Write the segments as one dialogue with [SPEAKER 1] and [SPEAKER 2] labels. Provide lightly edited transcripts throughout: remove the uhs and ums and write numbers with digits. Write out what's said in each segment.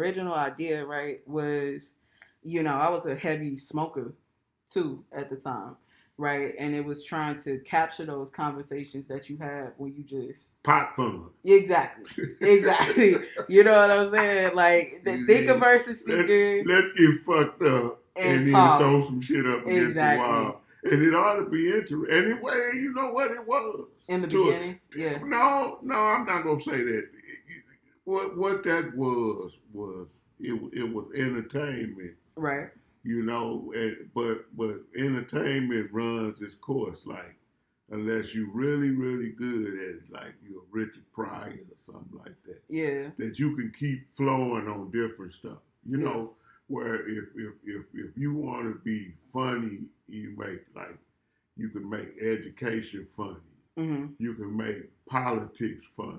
[SPEAKER 1] original idea, right, was, I was a heavy smoker too at the time, right? And it was trying to capture those conversations that you have when you just
[SPEAKER 2] pot fun.
[SPEAKER 1] Exactly. You know what I'm saying? Like the thinker versus speaker.
[SPEAKER 2] Let's get fucked up and then throw some shit up against the wall. And it ought to be interesting. Anyway, you know what it was
[SPEAKER 1] in the beginning. Yeah.
[SPEAKER 2] No, I'm not gonna say that. What that was it was entertainment.
[SPEAKER 1] Right.
[SPEAKER 2] But entertainment runs its course. Like, unless you're really, really good at it, like you're Richard Pryor or something like that.
[SPEAKER 1] Yeah.
[SPEAKER 2] That you can keep flowing on different stuff. Where if you want to be funny, you can make education funny.
[SPEAKER 1] Mm-hmm.
[SPEAKER 2] You can make politics funny.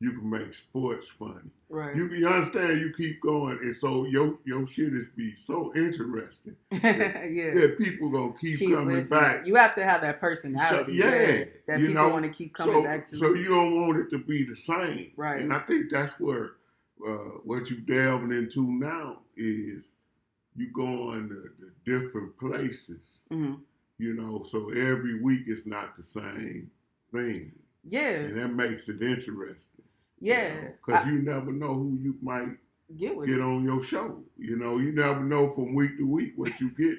[SPEAKER 2] You can make sports funny.
[SPEAKER 1] Right.
[SPEAKER 2] You understand? You keep going, and so your shit is be so interesting. That people gonna keep coming
[SPEAKER 1] listening.
[SPEAKER 2] back.
[SPEAKER 1] You have to have that personality. That people want to keep coming back to.
[SPEAKER 2] So you don't want it to be the same.
[SPEAKER 1] Right.
[SPEAKER 2] And I think that's where what you delving into now is you going to different places.
[SPEAKER 1] Mm-hmm.
[SPEAKER 2] So every week it's not the same thing.
[SPEAKER 1] Yeah.
[SPEAKER 2] And that makes it interesting.
[SPEAKER 1] Yeah.
[SPEAKER 2] Because you never know who you might get on your show. You never know from week to week what you get,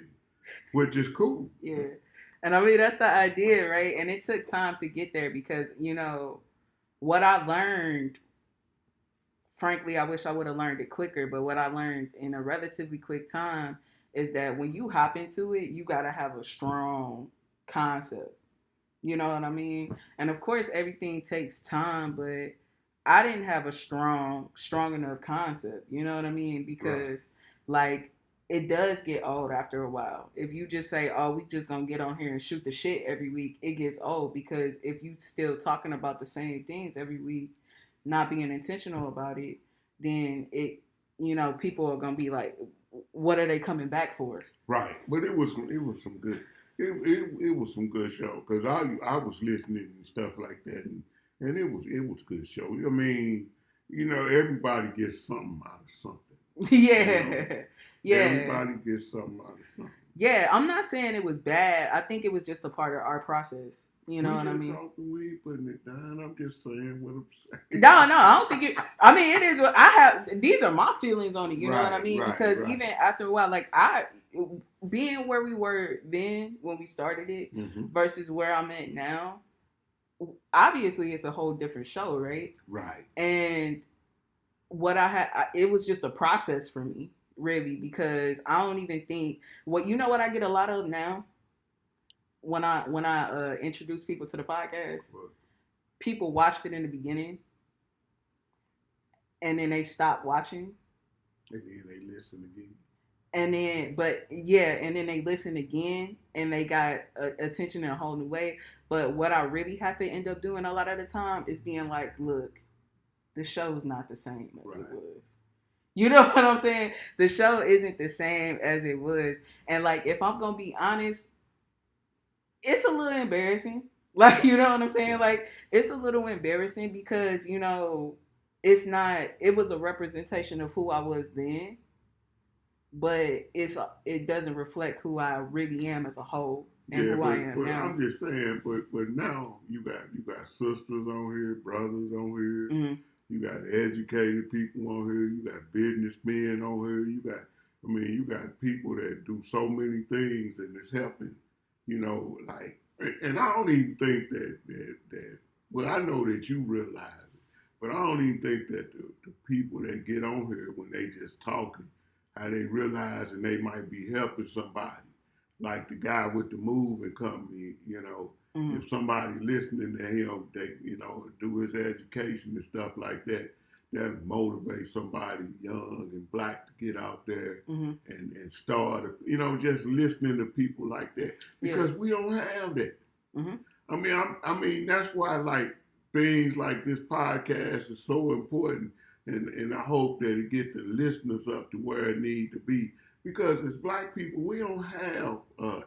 [SPEAKER 2] which is cool.
[SPEAKER 1] Yeah. And I mean, that's the idea, right? And it took time to get there because, what I learned, frankly, I wish I would have learned it quicker, but what I learned in a relatively quick time is that when you hop into it, you got to have a strong concept. You know what I mean? And of course, everything takes time, but I didn't have a strong enough concept. You know what I mean? Because, it does get old after a while. If you just say, oh, we just going to get on here and shoot the shit every week, it gets old. Because if you still talking about the same things every week, not being intentional about it, then people are going to be like, what are they coming back for?
[SPEAKER 2] Right. But it was some good. It was some good show because I was listening and stuff like that, and it was good show. I mean, everybody gets something out of something.
[SPEAKER 1] Yeah.
[SPEAKER 2] Everybody gets something out of something.
[SPEAKER 1] Yeah, I'm not saying it was bad. I think it was just a part of our process. You know what I mean?
[SPEAKER 2] We ain't putting it down. I'm just saying what I'm saying.
[SPEAKER 1] No, I don't think it. I mean, it is. I have. These are my feelings on it. You know what I mean? Because even after a while, being where we were then when we started it versus where I'm at now, obviously it's a whole different show, right?
[SPEAKER 2] Right.
[SPEAKER 1] And what I had, it was just a process for me, really, because I don't even think. What I get a lot of now. When I introduce people to the podcast, people watched it in the beginning, and then they stopped watching,
[SPEAKER 2] and then they listen again,
[SPEAKER 1] and then they listen again, and they got attention in a whole new way. But what I really have to end up doing a lot of the time is being like, look, the show's not the same as it was. You know what I'm saying? The show isn't the same as it was, and if I'm gonna be honest. It's a little embarrassing. You know what I'm saying? It's a little embarrassing because, it's not, it was a representation of who I was then, but it doesn't reflect who I really am as a whole and who I am now.
[SPEAKER 2] I'm just saying, but now you got sisters on here, brothers on here,
[SPEAKER 1] mm-hmm.
[SPEAKER 2] You got educated people on here, you got businessmen on here, you got people that do so many things and it's helping. And I don't even think that well, I know that you realize it, but I don't even think that the people that get on here when they just talking, how they realize and they might be helping somebody. Like the guy with the moving company,
[SPEAKER 1] mm-hmm.
[SPEAKER 2] If somebody listening to him, they, do his education and stuff like that, that motivate somebody young and black to get out there
[SPEAKER 1] mm-hmm.
[SPEAKER 2] and start, just listening to people like that because we don't have that.
[SPEAKER 1] Mm-hmm.
[SPEAKER 2] I mean, that's why things like this podcast is so important, and I hope that it get the listeners up to where it need to be because as black people, we don't have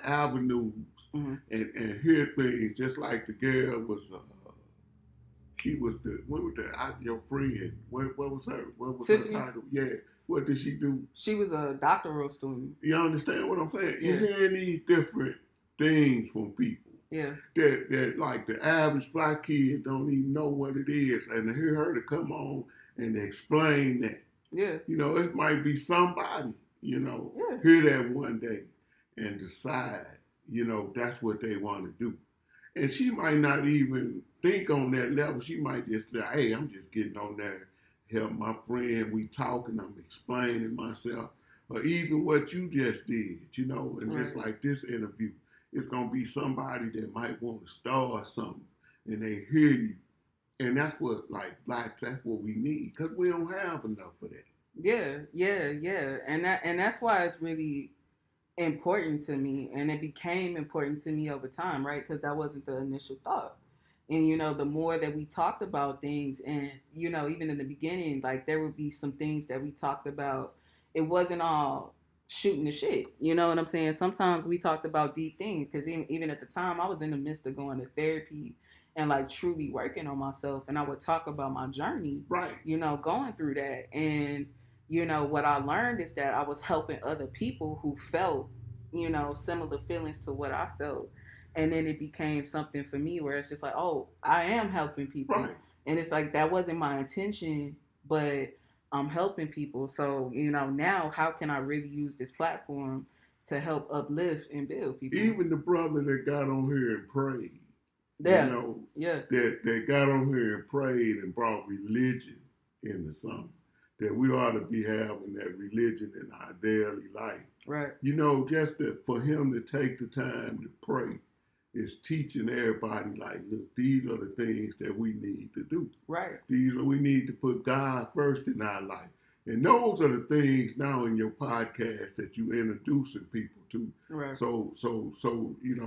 [SPEAKER 2] avenues
[SPEAKER 1] mm-hmm.
[SPEAKER 2] and hear things just like the girl was. She was your friend. What was her? What was
[SPEAKER 1] Tiffany?
[SPEAKER 2] her title? Yeah, What did she do?
[SPEAKER 1] She was a doctoral student.
[SPEAKER 2] You understand what I'm saying?
[SPEAKER 1] Yeah.
[SPEAKER 2] You're hearing these different things from people.
[SPEAKER 1] Yeah.
[SPEAKER 2] That like the average black kid don't even know what it is, and to hear her to come on and explain that,
[SPEAKER 1] Yeah.
[SPEAKER 2] it might be somebody,
[SPEAKER 1] Yeah.
[SPEAKER 2] hear that one day and decide, that's what they want to do. And she might not even think on that level. She might just say, hey, I'm just getting on there, help my friend. We talking, I'm explaining myself. Or even what you just did, and
[SPEAKER 1] Right.
[SPEAKER 2] just like this interview, it's going to be somebody that might want to start something and they hear you. And that's what, like, blacks, that's what we need because we don't have enough of that.
[SPEAKER 1] Yeah, yeah, yeah. And that's why it's really important to me, and it became important to me over time, right? Because that wasn't the initial thought. And the more that we talked about things, and even in the beginning, like there would be some things that we talked about. It wasn't all shooting the shit. You know what I'm saying? Sometimes we talked about deep things because even at the time, I was in the midst of going to therapy and like truly working on myself, and I would talk about my journey.
[SPEAKER 2] Right.
[SPEAKER 1] Going through that, and what I learned is that I was helping other people who felt, similar feelings to what I felt. And then it became something for me where it's just like, oh, I am helping people.
[SPEAKER 2] Right.
[SPEAKER 1] And it's like, that wasn't my intention, but I'm helping people. So, now how can I really use this platform to help uplift and build people?
[SPEAKER 2] Even the brother that got on here and prayed,
[SPEAKER 1] Yeah. Yeah.
[SPEAKER 2] that got on here and prayed and brought religion into something, that we ought to be having that religion in our daily life.
[SPEAKER 1] Right.
[SPEAKER 2] Just for him to take the time to pray is teaching everybody, like, look, these are the things that we need to do.
[SPEAKER 1] Right.
[SPEAKER 2] We need to put God first in our life. And those are the things now in your podcast that you introducing people to.
[SPEAKER 1] Right.
[SPEAKER 2] So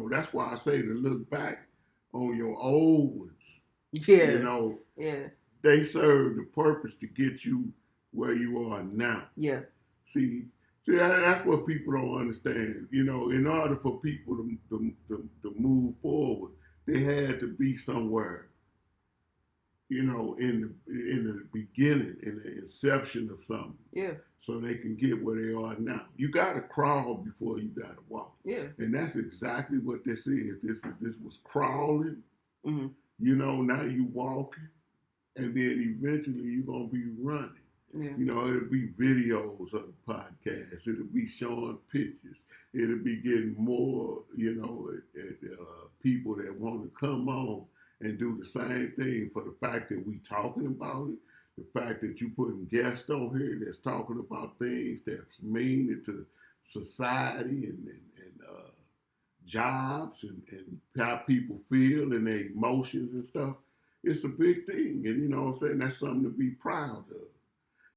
[SPEAKER 2] that's why I say to look back on your old ones.
[SPEAKER 1] Yeah. Yeah.
[SPEAKER 2] They serve the purpose to get you where you are now.
[SPEAKER 1] Yeah.
[SPEAKER 2] See, that's what people don't understand. In order for people to move forward, they had to be somewhere, in the beginning, in the inception of something.
[SPEAKER 1] Yeah.
[SPEAKER 2] So they can get where they are now. You got to crawl before you got to walk.
[SPEAKER 1] Yeah.
[SPEAKER 2] And that's exactly what this is. This was crawling.
[SPEAKER 1] Mm-hmm.
[SPEAKER 2] Now you walking, and then eventually you're gonna be running.
[SPEAKER 1] Yeah.
[SPEAKER 2] It'll be videos of the podcast. It'll be showing pictures. It'll be getting more, people that want to come on and do the same thing for the fact that we talking about it, the fact that you putting guests on here that's talking about things that's meaning to society and jobs and how people feel and their emotions and stuff. It's a big thing. And what I'm saying, that's something to be proud of.